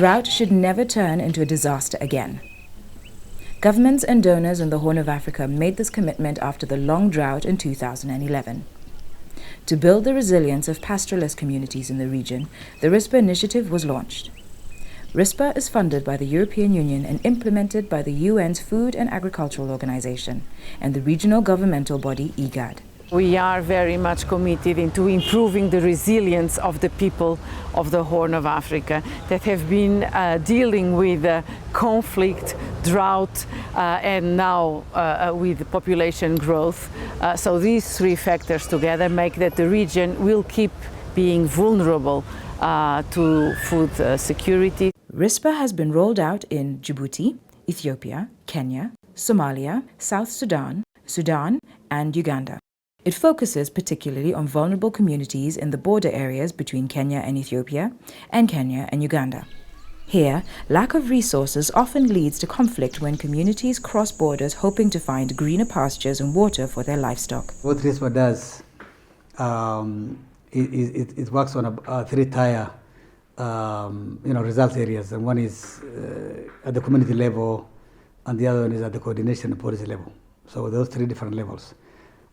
drought should never turn into a disaster again. Governments and donors in the Horn of Africa made this commitment after the long drought in 2011. To build the resilience of pastoralist communities in the region, the RISPA initiative was launched. RISPA is funded by the European Union and implemented by the UN's Food and Agricultural Organization and the regional governmental body IGAD. We are very much committed into improving the resilience of the people of the Horn of Africa that have been dealing with conflict, drought, and now with population growth. So these three factors together make that the region will keep being vulnerable to food security. RISPA has been rolled out in Djibouti, Ethiopia, Kenya, Somalia, South Sudan, Sudan, and Uganda. It focuses particularly on vulnerable communities in the border areas between Kenya and Ethiopia, and Kenya and Uganda. Here, lack of resources often leads to conflict when communities cross borders hoping to find greener pastures and water for their livestock. What RISPA does, it works on a three-tier result areas, and one is at the community level, and the other one is at the coordination and policy level. So those three different levels.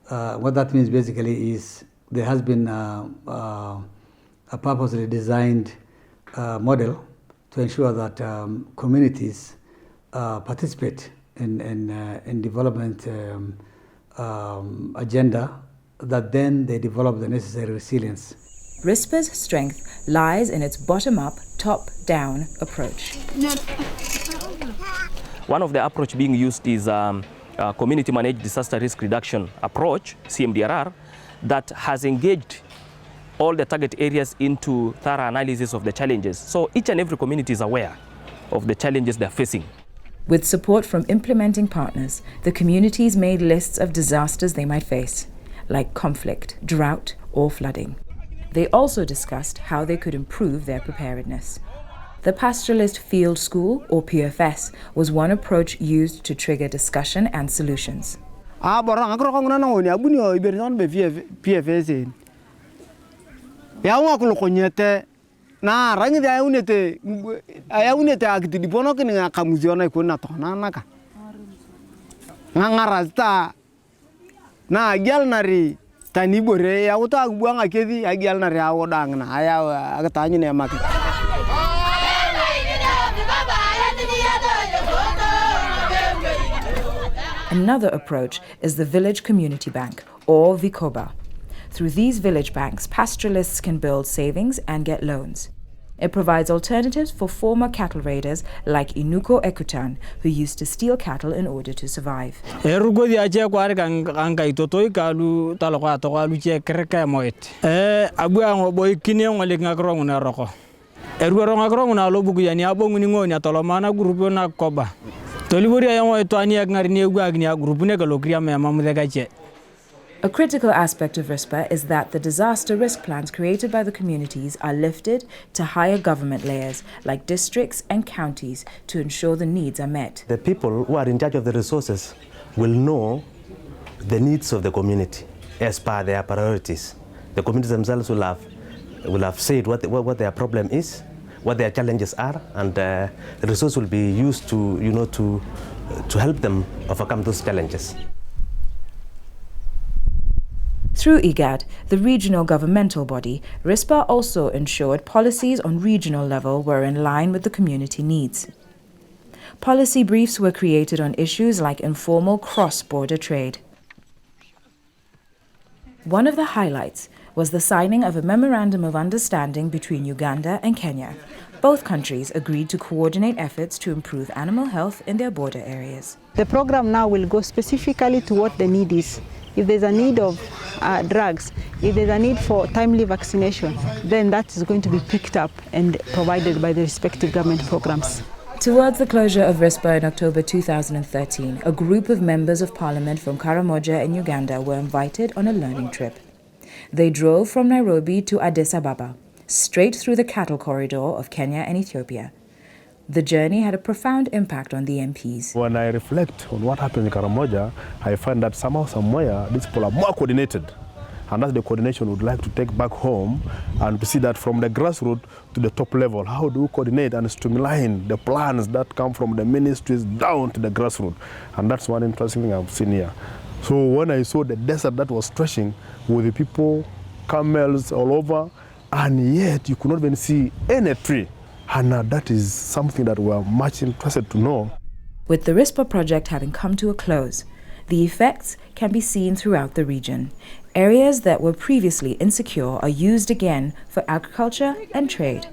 What that means basically is there has been a purposely designed model to ensure that communities participate in development agenda, that then they develop the necessary resilience. RISPA's strength lies in its bottom-up, top-down approach. One of the approach being used is Community Managed Disaster Risk Reduction approach, CMDRR, that has engaged all the target areas into thorough analysis of the challenges. So each and every community is aware of the challenges they're facing. With support from implementing partners, the communities made lists of disasters they might face, like conflict, drought, or flooding. They also discussed how they could improve their preparedness. The Pastoralist Field School, or PFS, was one approach used to trigger discussion and solutions. Another approach is the Village Community Bank, or Vikoba. Through these village banks, pastoralists can build savings and get loans. It provides alternatives for former cattle raiders like Inuko Ekutan, who used to steal cattle in order to survive. A critical aspect of RISPA is that the disaster risk plans created by the communities are lifted to higher government layers, like districts and counties, to ensure the needs are met. The people who are in charge of the resources will know the needs of the community as per their priorities. The communities themselves will have said what their problem is, what their challenges are, and the resource will be used to help them overcome those challenges. Through IGAD, the regional governmental body, RISPA also ensured policies on regional level were in line with the community needs. Policy briefs were created on issues like informal cross-border trade. One of the highlights was the signing of a memorandum of understanding between Uganda and Kenya. Both countries agreed to coordinate efforts to improve animal health in their border areas. The program now will go specifically to what the need is. If there's a need of drugs, if there's a need for timely vaccination, then that is going to be picked up and provided by the respective government programs. Towards the closure of RISPA in October 2013, a group of members of parliament from Karamoja in Uganda were invited on a learning trip. They drove from Nairobi to Addis Ababa, straight through the cattle corridor of Kenya and Ethiopia. The journey had a profound impact on the MPs. When I reflect on what happened in Karamoja, I find that somehow, somewhere, these people are more coordinated And that's the coordination we'd like to take back home and to see that from the grassroots to the top level, how do we coordinate and streamline the plans that come from the ministries down to the grassroots? And that's one interesting thing I've seen here. So when I saw the desert that was stretching with the people, camels all over, and yet you could not even see any tree. And that is something that we're much interested to know. With the RISPA project having come to a close, the effects can be seen throughout the region. Areas that were previously insecure are used again for agriculture and trade.